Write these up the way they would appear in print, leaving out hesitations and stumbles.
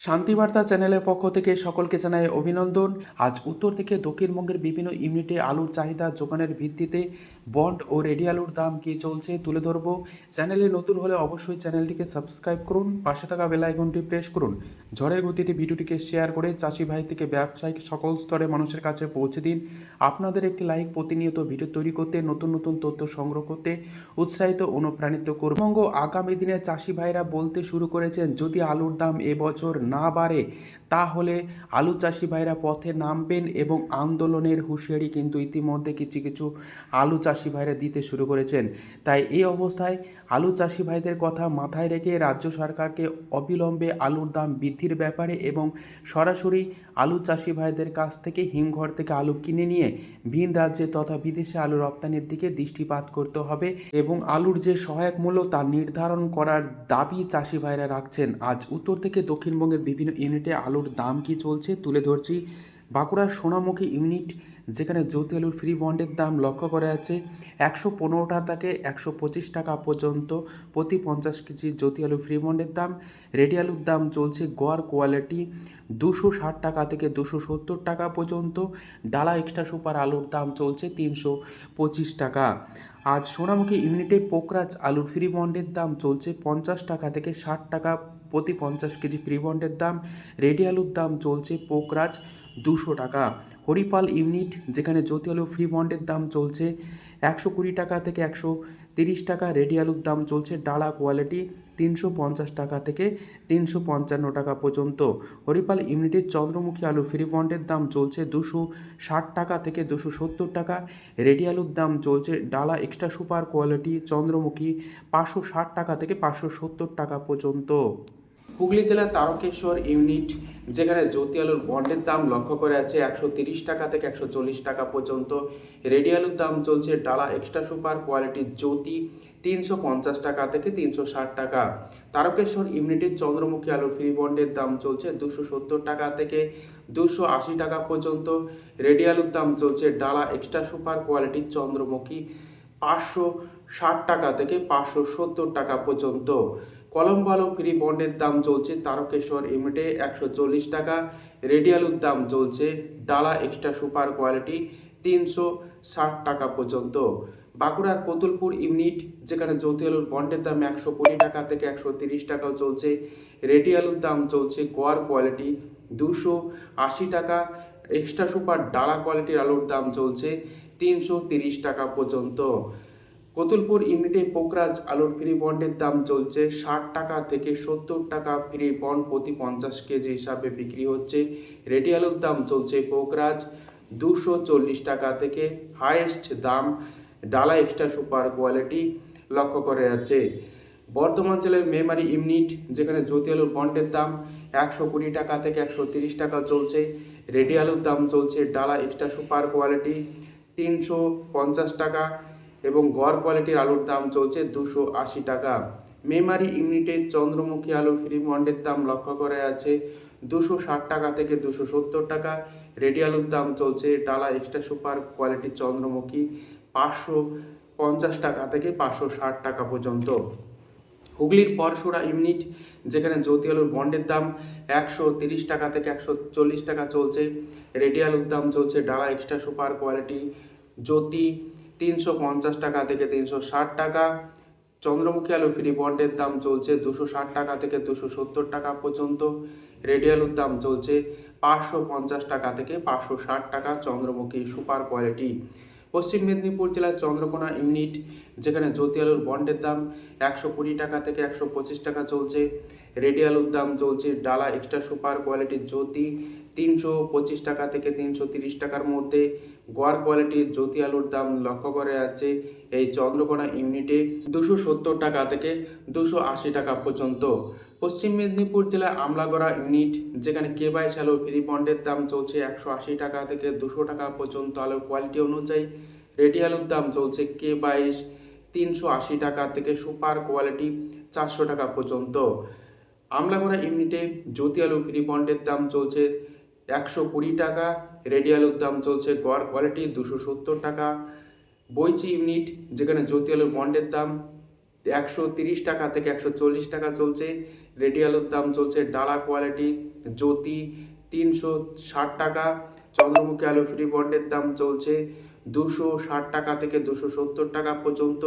শান্তিবার্তা চ্যানেলের পক্ষ থেকে সকলকে জানাই অভিনন্দন। আজ উত্তর থেকে দক্ষিণবঙ্গের বিভিন্ন ইউনিটে আলুর চাহিদা যোগানের ভিত্তিতে বন্ড ও রেডি আলুর দাম কী চলছে তুলে ধরবো। চ্যানেলে নতুন হলে অবশ্যই চ্যানেলটিকে সাবস্ক্রাইব করুন, পাশে থাকা বেল আইকনটি প্রেস করুন। ঝড়ের গতিতে ভিডিওটিকে শেয়ার করে চাষি ভাই থেকে ব্যবসায়িক সকল স্তরের মানুষের কাছে পৌঁছে দিন। আপনাদের একটি লাইক প্রতিনিয়ত ভিডিও তৈরি করতে, নতুন নতুন তথ্য সংগ্রহ করতে উৎসাহিত অনুপ্রাণিত করবে। পশ্চিমবঙ্গ আগামী দিনে চাষি ভাইরা বলতে শুরু করেছেন, যদি আলুর দাম এবছর না বাড়ে তাহলে আলু চাষি ভাইরা পথে নামবেন এবং আন্দোলনের হুঁশিয়ারি কিন্তু ইতিমধ্যে কিছু কিছু আলু চাষি ভাইরা দিতে শুরু করেছেন। তাই এই অবস্থায় আলু চাষি ভাইদের কথা মাথায় রেখে রাজ্য সরকারকে অবিলম্বে আলুর দাম বৃদ্ধির ব্যাপারে এবং সরাসরি আলু চাষি ভাইদের কাছ থেকে হিমঘর থেকে আলু কিনে নিয়ে ভিন রাজ্যে তথা বিদেশে আলু রপ্তানির দিকে দৃষ্টিপাত করতে হবে এবং আলুর যে সহায়ক মূল্য তা নির্ধারণ করার দাবি চাষি ভাইরা রাখছেন। আজ উত্তর থেকে দক্ষিণবঙ্গের বিভিন্ন ইউনিটে আলুর দাম কি চলছে তুলে ধরছি। বাঁকুড়ার সোনামুখী ইউনিট, যেখানে জ্যোতি আলুর ফ্রি বন্ডের দাম লক্ষ্য করা যাচ্ছে 115 টাকা থেকে 125 টাকা পর্যন্ত প্রতি 50 কেজি জ্যোতি আলু ফ্রি বন্ডের দাম। রেডি আলুর দাম চলছে গড় কোয়ালিটি 260 টাকা থেকে 270 টাকা পর্যন্ত। ডালা এক্সট্রা সুপার আলুর দাম চলছে 325 টাকা। আজ সোনামুখী ইউনিটে পোকরাজ আলুর ফ্রি বন্ডের দাম চলছে 50 টাকা থেকে 60 টাকা প্রতি 50 কেজি ফ্রি বন্ডের দাম। রেডি আলুর দাম চলছে পোকরাজ 200 টাকা। হরিপাল ইউনিট, যেখানে জ্যোতি আলু ফ্রি বন্ডের দাম চলছে 120 টাকা থেকে 130 টাকা। রেডি আলুর দাম চলছে ডালা কোয়ালিটি 350 টাকা থেকে 355 টাকা পর্যন্ত। হরিপাল ইউনিটের চন্দ্রমুখী আলু ফ্রি বন্ডের দাম চলছে 260 টাকা থেকে 270 টাকা। রেডি আলুর দাম চলছে ডালা এক্সট্রা সুপার কোয়ালিটি চন্দ্রমুখী 560 টাকা থেকে 570 টাকা পর্যন্ত। হুগলি জেলার তারকেশ্বর ইউনিট, যেখানে জ্যোতি আলুর বন্ডের দাম লক্ষ্য করে আছে 130 টাকা থেকে 140 টাকা পর্যন্ত। রেডি আলুর দাম চলছে ডালা এক্সট্রা সুপার কোয়ালিটি জ্যোতি 350 টাকা থেকে 360 টাকা। তারকেশ্বর ইউনিটের চন্দ্রমুখী আলুর ফ্রি বন্ডের দাম চলছে 270 টাকা থেকে 280 টাকা পর্যন্ত। রেডি আলুর দাম চলছে ডালা এক্সট্রা সুপার কোয়ালিটি চন্দ্রমুখী 560 টাকা থেকে 570 টাকা পর্যন্ত। কলম্বো আলু ফ্রি বন্ডের দাম চলছে তারকেশ্বর ইউনিটে 140 টাকা। রেডি আলুর দাম চলছে ডালা এক্সট্রা সুপার কোয়ালিটি 360 টাকা পর্যন্ত। বাঁকুড়ার কতুলপুর ইউনিট, যেখানে জ্যোতি আলুর বন্ডের দাম 120 টাকা থেকে 130 টাকাও চলছে। রেডি আলুর দাম চলছে গড় কোয়ালিটি 280 টাকা। এক্সট্রা সুপার ডালা কোয়ালিটির আলুর দাম চলছে 330 টাকা পর্যন্ত। কতুলপুর ইউনিটে পোকরাজ আলুর ফ্রি বন্ডের দাম চলছে 60 টাকা থেকে 70 টাকা ফ্রি বন্ড প্রতি 50 কেজি হিসাবে বিক্রি হচ্ছে। রেডি আলুর দাম চলছে পোকরাজ 240 টাকা থেকে হাইয়েস্ট দাম ডালা এক্সট্রা সুপার কোয়ালিটি লক্ষ্য করা যাচ্ছে। বর্ধমান জেলার মেমারি ইউনিট, যেখানে জ্যোতি আলুর বন্ডের দাম 120 টাকা থেকে 130 টাকা চলছে। রেডি আলুর দাম চলছে ডালা এক্সট্রা সুপার কোয়ালিটি 350 টাকা এবং গড় কোয়ালিটির আলুর দাম চলছে 280 টাকা। মেমারি ইউনিটের চন্দ্রমুখী আলুর ফ্রি বন্ডের দাম লক্ষ্য করা যাচ্ছে 260 টাকা থেকে 270 টাকা। রেডি আলুর দাম চলছে ডালা এক্সট্রা সুপার কোয়ালিটি চন্দ্রমুখী 550 টাকা থেকে 560 টাকা পর্যন্ত। হুগলির পরশুরা ইউনিট, যেখানে জ্যোতি আলুর বন্ডের দাম 130 টাকা থেকে 140 টাকা চলছে। রেডি আলুর দাম চলছে ডালা এক্সট্রা সুপার কোয়ালিটি জ্যোতি 350 টাকা থেকে 360 টাকা। চন্দ্রমুখী আলু ফ্রি বন্ডের দাম চলছে 260 টাকা থেকে 270 টাকা পর্যন্ত। রেডি আলুর দাম চলছে 550 টাকা থেকে 560 টাকা চন্দ্রমুখী সুপার কোয়ালিটি। পশ্চিম মেদিনীপুর জেলার চন্দ্রকোনা ইউনিট, যেখানে জ্যোতি আলুর বন্ডের দাম 120 টাকা থেকে 125 টাকা চলছে। রেডি আলুর দাম চলছে ডালা এক্সট্রা সুপার কোয়ালিটির জ্যোতি 325 টাকা থেকে 330 টাকার মধ্যে। গড় কোয়ালিটির জ্যোতি আলুর দাম লক্ষ্য করা যাচ্ছে এই চন্দ্রকোনা ইউনিটে 270 টাকা থেকে 280 টাকা পর্যন্ত। পশ্চিম মেদিনীপুর জেলা আমলাগড়া ইউনিট, যেখানে কেবাইশ আলুর ফ্রি বন্ডের দাম চলছে 180 টাকা থেকে 200 টাকা পর্যন্ত আলুর কোয়ালিটি অনুযায়ী। রেডি আলুর দাম চলছে কেবাইশ 380 টাকা থেকে সুপার কোয়ালিটি 400 টাকা পর্যন্ত। আমলাগড়া ইউনিটে জ্যোতি আলু ফ্রি বন্ডের দাম চলছে 120 টাকা। রেডি আলুর দাম চলছে গড় কোয়ালিটি 270 টাকা। বৈচি ইউনিট, যেখানে জ্যোতি আলুর বন্ডের দাম 130 টাকা থেকে 140 টাকা চলছে। রেডি আলুর দাম চলছে ডালা কোয়ালিটি জ্যোতি 360 টাকা। চন্দ্রমুখী আলু ফ্রি বন্ডের দাম চলছে 260 টাকা থেকে 270 টাকা পর্যন্ত।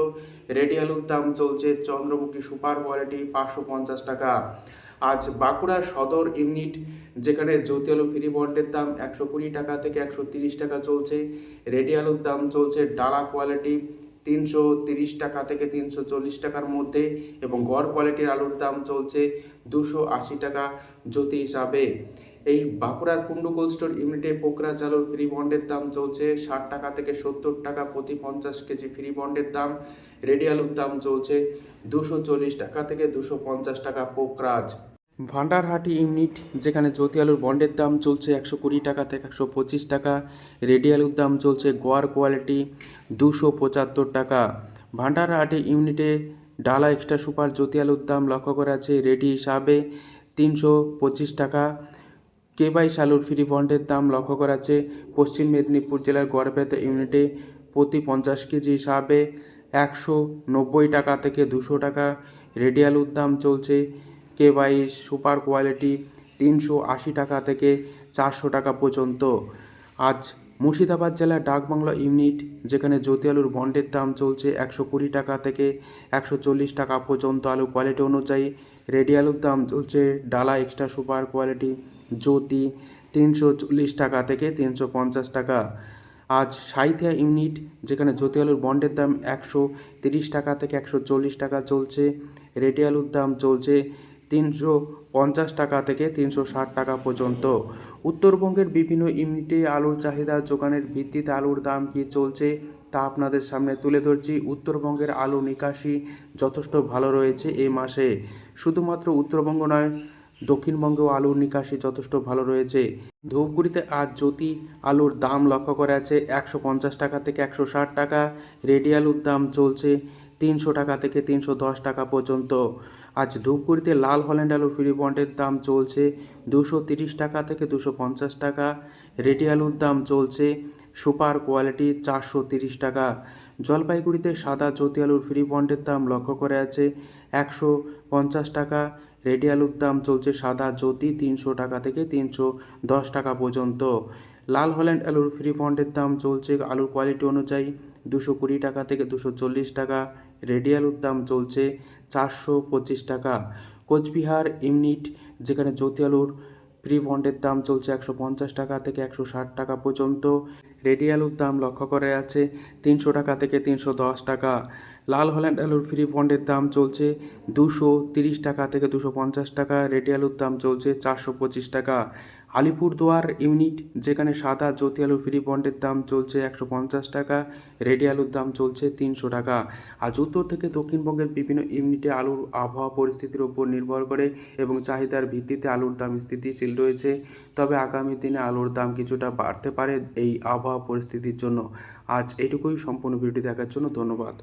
রেডি আলুর দাম চলছে চন্দ্রমুখী সুপার কোয়ালিটি 550 টাকা। আজ বাঁকুড়ার সদর ইউনিট যেখানে জ্যোতি আলু ফ্রি বন্ডের দাম 120 টাকা থেকে 130 টাকা চলছে। রেডি আলুর দাম চলছে ডালা কোয়ালিটি 330 টাকা থেকে 340 টাকার মধ্যে এবং গড় কোয়ালিটির আলুর দাম চলছে 280 টাকা জ্যোতি হিসাবে। এই বাঁকুড়ার কুন্ডু কোল্ড স্টোর ইউনিটে পোকরা চালুর ফ্রি বন্ডের দাম চলছে 60 টাকা থেকে 70 টাকা প্রতি 50 কেজি ফ্রি বন্ডের দাম। রেডি আলুর দাম চলছে 240 টাকা থেকে 250 টাকা পোকরাজ। ভান্ডারহাটি ইউনিট যেখানে জ্যোতি আলুর বন্ডের দাম চলছে 120 টাকা থেকে 125 টাকা। রেডি আলুর দাম চলছে গোয়ার কোয়ালিটি 275 টাকা। ভান্ডারহাটি ইউনিটে ডালা এক্সট্রা সুপার জ্যোতি আলুর দাম লক্ষ্য করা আছে রেডি হিসাবে 325 টাকা। কেবাইশ আলুর ফ্রি বন্ডের দাম লক্ষ্য করা আছে পশ্চিম মেদিনীপুর জেলার গড়বেতা ইউনিটে প্রতি 50 কেজি হিসাবে 190 টাকা থেকে 200 টাকা। রেডি আলুর দাম চলছে কেবাইশ সুপার কোয়ালিটি 380 টাকা থেকে 400 টাকা পর্যন্ত। আজ মুর্শিদাবাদ জেলার ডাকবাংলা ইউনিট যেখানে জ্যোতি আলুর বন্ডের দাম চলছে 120 টাকা থেকে 140 টাকা পর্যন্ত আলু কোয়ালিটি অনুযায়ী। রেডি আলুর দাম চলছে ডালা এক্সট্রা সুপার কোয়ালিটি জ্যোতি 340 টাকা থেকে 350 টাকা। আজ সাঁইথিয়া ইউনিট যেখানে জ্যোতি আলুর বন্ডের দাম 130 টাকা থেকে 140 টাকা চলছে। রেডি আলুর দাম চলছে 350 টাকা থেকে 360 টাকা পর্যন্ত। উত্তরবঙ্গের বিভিন্ন ইউনিটে আলুর চাহিদা যোগানের ভিত্তিতে আলুর দাম কী চলছে তা আপনাদের সামনে তুলে ধরছি। উত্তরবঙ্গের আলু নিকাশি যথেষ্ট ভালো রয়েছে এই মাসে। শুধুমাত্র উত্তরবঙ্গ নয়, দক্ষিণবঙ্গেও আলুর নিকাশি যথেষ্ট ভালো রয়েছে। ধূপগুড়িতে আজ জ্যোতি আলুর দাম লক্ষ্য করা আছে 150 টাকা থেকে 160 টাকা। রেডি আলুর দাম চলছে 300 টাকা থেকে 310 টাকা পর্যন্ত। আজ ধূপগুড়িতে লাল হল্যান্ড আলু ফ্রি বন্ডের দাম চলছে 230 টাকা থেকে 250 টাকা। রেডি আলুর দাম চলছে সুপার কোয়ালিটি 430 টাকা। জলপাইগুড়িতে সাদা জ্যোতি আলুর ফ্রি বন্ডের দাম লক্ষ্য করে আছে 150 টাকা। রেডি আলুর দাম চলছে সাদা জ্যোতি 300 টাকা থেকে 310 টাকা পর্যন্ত। লাল হল্যান্ড আলুর ফ্রি বন্ডের দাম চলছে আলুর কোয়ালিটি অনুযায়ী 220 টাকা থেকে 240 টাকা। রেডি আলুর দাম চলছে 425 টাকা। কোচবিহার ইউনিট যেখানে জ্যোতি আলুর ফ্রি বন্ডের দাম চলছে 150 টাকা থেকে 160 টাকা পর্যন্ত। রেডি আলুর দাম লক্ষ্য করে আছে 300 টাকা থেকে 310 টাকা। লাল হল্যান্ড আলুর ফ্রি বন্ডের দাম চলছে 230 টাকা থেকে 250 টাকা। রেডি আলুর দাম চলছে 425 টাকা। আলিপুরদুয়ার ইউনিট যেখানে সাদা জ্যোতি আলুর ফ্রি বন্ডের দাম চলছে 150 টাকা। রেডি আলুর দাম চলছে 300 টাকা। আজ উত্তর থেকে দক্ষিণবঙ্গের বিভিন্ন ইউনিটে আলুর আবহাওয়া পরিস্থিতির উপর নির্ভর করে এবং চাহিদার ভিত্তিতে আলুর দাম স্থিতিশীল রয়েছে। তবে আগামী দিনে আলুর দাম কিছুটা বাড়তে পারে এই আবহাওয়া পরিস্থিতির জন্য। আজ এইটুকুই। সম্পূর্ণ ভিডিওটি দেখার জন্য ধন্যবাদ।